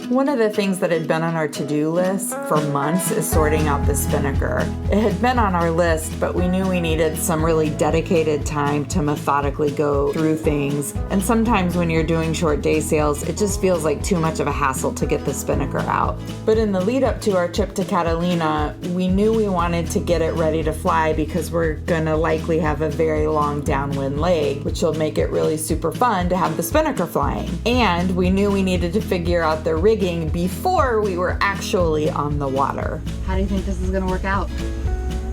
One of the things that had been on our to-do list for months is sorting out the Spinnaker. It had been on our list, but we knew we needed some really dedicated time to methodically go through things. And sometimes when you're doing short day sails, it just feels like too much of a hassle to get the Spinnaker out. But in the lead up to our trip to Catalina, we knew we wanted to get it ready to fly because we're gonna likely have a very long downwind leg, which will make it really super fun to have the Spinnaker flying. And we knew we needed to figure out the rigging before we were actually on the water. How do you think this is going to work out?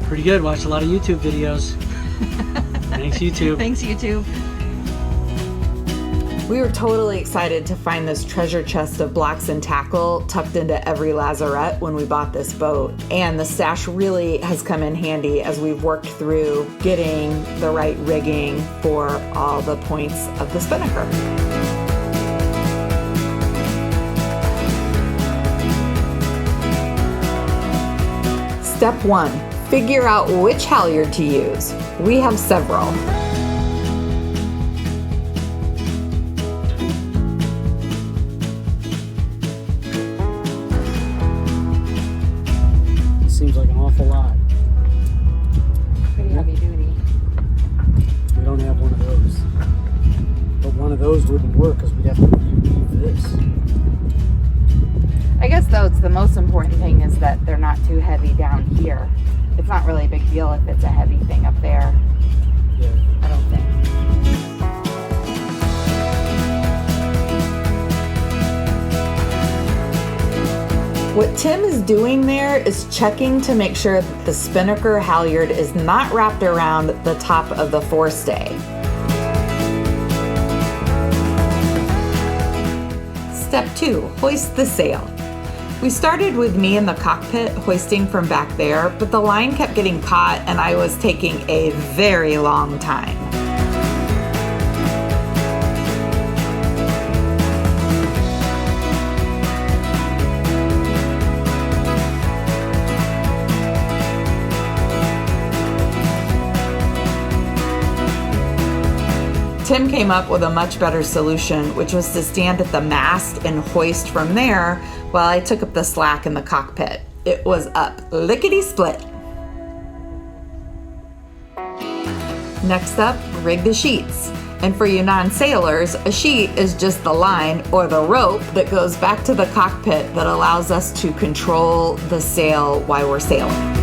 Pretty good. Watched a lot of YouTube videos. Thanks, YouTube. Thanks, YouTube. We were totally excited to find this treasure chest of blocks and tackle tucked into every lazarette when we bought this boat. And the Sash really has come in handy as we've worked through getting the right rigging for all the points of the Spinnaker. Step 1, figure out which halyard to use. We have several. It seems like an awful lot. Pretty heavy duty. We don't have one of those. But one of those wouldn't work because we'd have to leave this. I guess though, it's the most important thing is that they're not too heavy down here. It's not really a big deal if it's a heavy thing up there. Yeah. I don't think. What Tim is doing there is checking to make sure that the Spinnaker halyard is not wrapped around the top of the forestay. Step 2, hoist the sail. We started with me in the cockpit hoisting from back there, but the line kept getting caught and I was taking a very long time. Tim came up with a much better solution, which was to stand at the mast and hoist from there while I took up the slack in the cockpit. It was up lickety-split. Next up, rig the sheets. And for you non-sailors, a sheet is just the line or the rope that goes back to the cockpit that allows us to control the sail while we're sailing.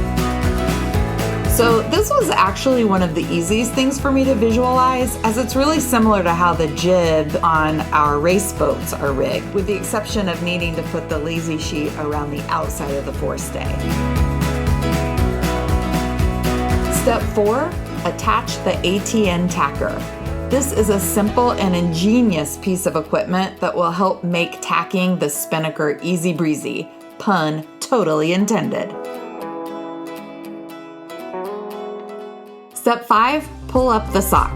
So this was actually one of the easiest things for me to visualize, as it's really similar to how the jib on our race boats are rigged, with the exception of needing to put the lazy sheet around the outside of the forestay. Step 4, attach the ATN tacker. This is a simple and ingenious piece of equipment that will help make tacking the Spinnaker easy breezy. Pun totally intended. Step 5, pull up the sock.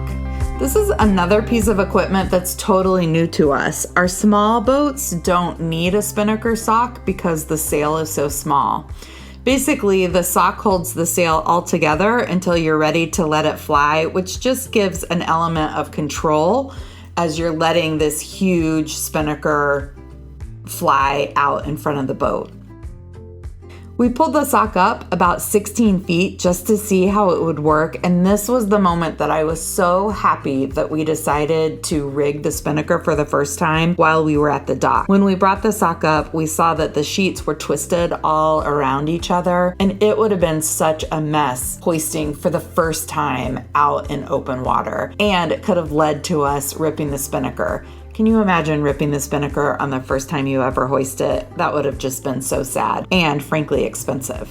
This is another piece of equipment that's totally new to us. Our small boats don't need a Spinnaker sock because the sail is so small. Basically, the sock holds the sail all together until you're ready to let it fly, which just gives an element of control as you're letting this huge Spinnaker fly out in front of the boat. We pulled the sock up about 16 feet just to see how it would work, and this was the moment that I was so happy that we decided to rig the Spinnaker for the first time while we were at the dock. When we brought the sock up, we saw that the sheets were twisted all around each other, and it would have been such a mess hoisting for the first time out in open water, and it could have led to us ripping the Spinnaker. Can you imagine ripping the Spinnaker on the first time you ever hoist it? That would have just been so sad and frankly expensive.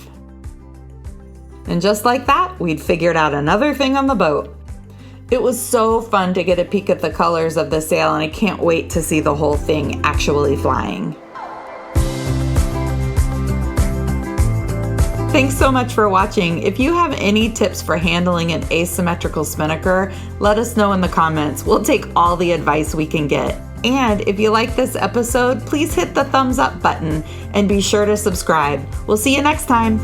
And just like that, we'd figured out another thing on the boat. It was so fun to get a peek at the colors of the sail, and I can't wait to see the whole thing actually flying. Thanks so much for watching. If you have any tips for handling an asymmetrical Spinnaker, let us know in the comments. We'll take all the advice we can get. And if you like this episode, please hit the thumbs up button and be sure to subscribe. We'll see you next time.